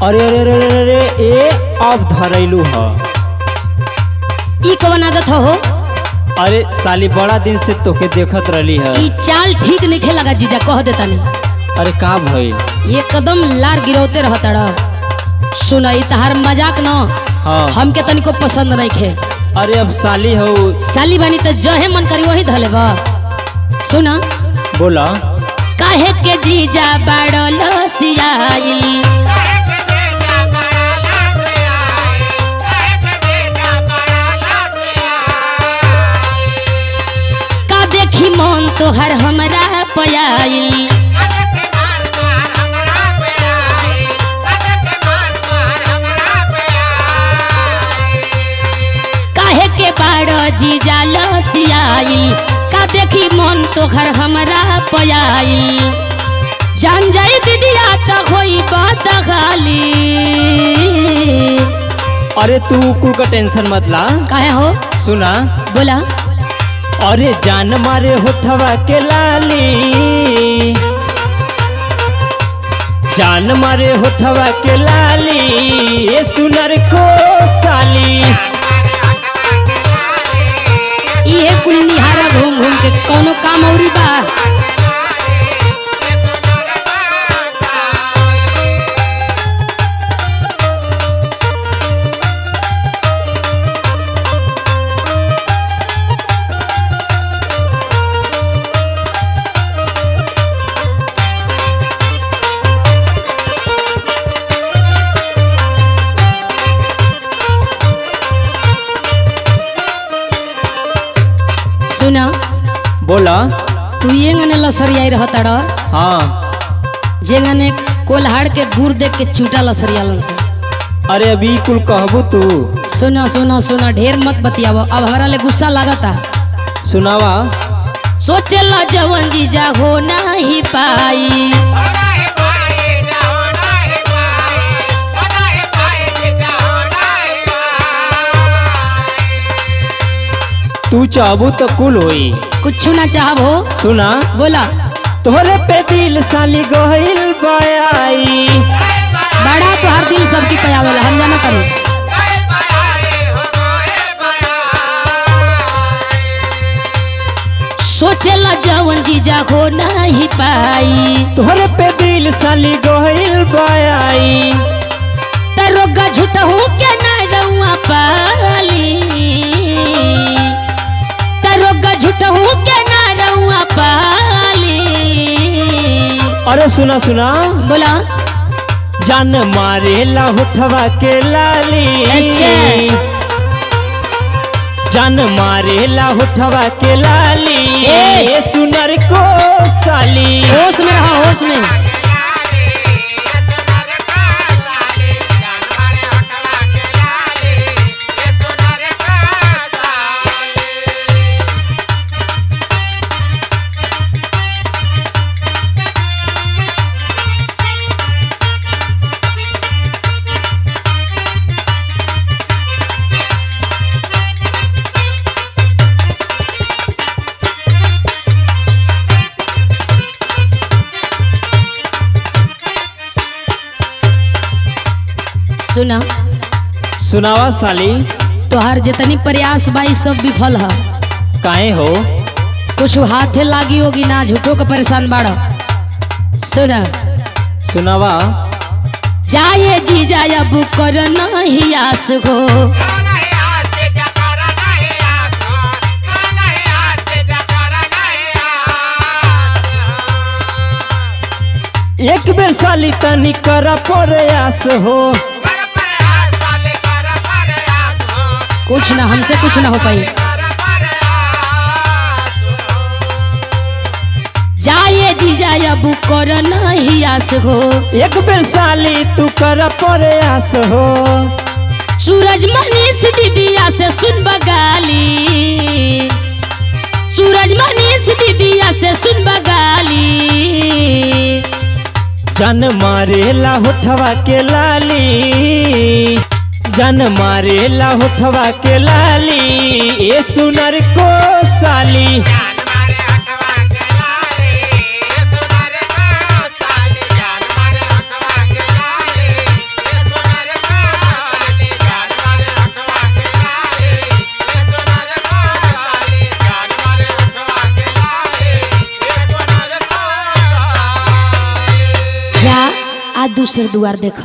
अरे अरे अरे अरे अरे ए अब धरैलू ह। ई कौन आदत हो? अरे साली बड़ा दिन से तोके देखत रहली है। ई चाल ठीक नहीं लगा जीजा, कह देता नहीं। अरे का भइल? एकदम लार गिरौते रहता रह। सुन ई तहार मजाक न हाँ हमके तनिको पसंद नहीं खे। अरे अब साली हो। साली बानी तो जहे मन करी वही धले बा। सुना बोला। काहे के जीजा बाड़ल सियाई, का देखी मन तोहर हमरा पयाई। काहे के बाड़ो जीजा लसियाई, का देखी मन तोहर हमरा पयाई। जान जाई दीदिया त होई बात गाली। अरे तू कुल का टेंशन मत ला। काहे हो? सुना बोला। अरे जान मारे होठवा के लाली, जान मारे होठवा के लाली, ये सुनर को साली। ये कुल निहारा घूम घूम के कोनो काम औरी बा। सुना बोला। तू ये गने लसरियाई रहता रह। हाँ जेगने कोल्हाड़ के गुड़ देख के चूटा लसरियालन से। अरे अभी कुल कहबू तू। सुना सुना सुना ढेर मत बतियाव, अब हमारा ले गुस्सा लागता। सुनावा। सोचेला जवन जीजा हो नहीं पाई, तू चाहबू तो कुल होई। कुछ ना चाहबो। सुना। बोला। तोहरे पे दिल साली गहिल बाई। बड़ा तो हर दिल सबकी पयावेला, हम जाना करो। सोचेला जवन जीजा हो नहीं पाई, तोहरे पे दिल साली गहिल बाई। तरोगा झूठा हूँ के ना रहुआ पाली, तरोगा झूठा हूँ के ना रहुआ पाली। अरे सुना सुना। बोला। जान मारे ला होठवा के लाली, अच्छा। जान मारे ला होठवा के लाली, ए। सुनर को साली। होश में रहा, होश में। सुना। सुनावा साली। तोहार जितनी प्रयास बाई सब विफल है। काहे हो? कुछ हाथे लागी होगी ना, झूठो का परेशान बाड़ा। सुना। सुनावा। जाए जीजा अब कर नहीं आस हो, एक बेर साली तनी करा प्रयास हो। कुछ ना, हमसे कुछ ना हो पाई। जाए जीजा अब कर नहीं आस हो, एक बेर साली तू कर प्रयास हो। सूरज मनीष दीदिया से सुन बगाली, सूरज मनीष दीदिया से सुन बगाली। जान मारे ला होठवा के लाली, जान मारे ला होठवा के लाली, ए सुनर को साली। सिर दुआर देख।